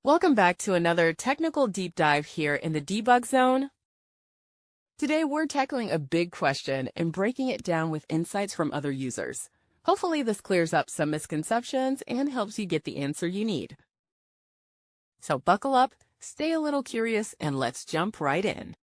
Welcome back to another technical deep dive here in the debug zone. Today we're tackling a big question and breaking it down with insights from other users. Hopefully this clears up some misconceptions and helps you get the answer you need. So buckle up, stay a little curious, and let's jump right in.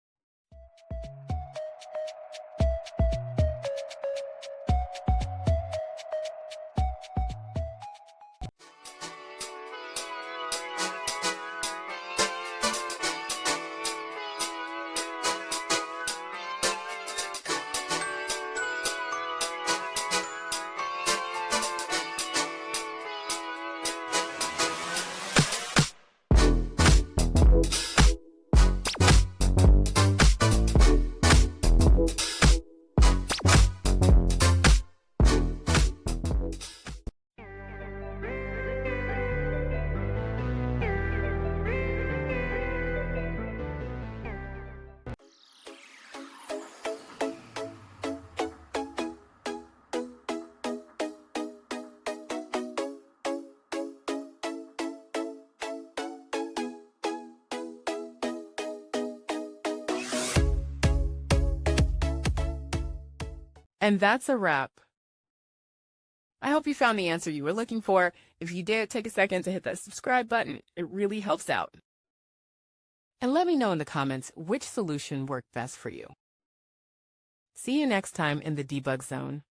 And that's a wrap. I hope you found the answer you were looking for. If you did, take a second to hit that subscribe button. It really helps out. And let me know in the comments which solution worked best for you. See you next time in the debug zone.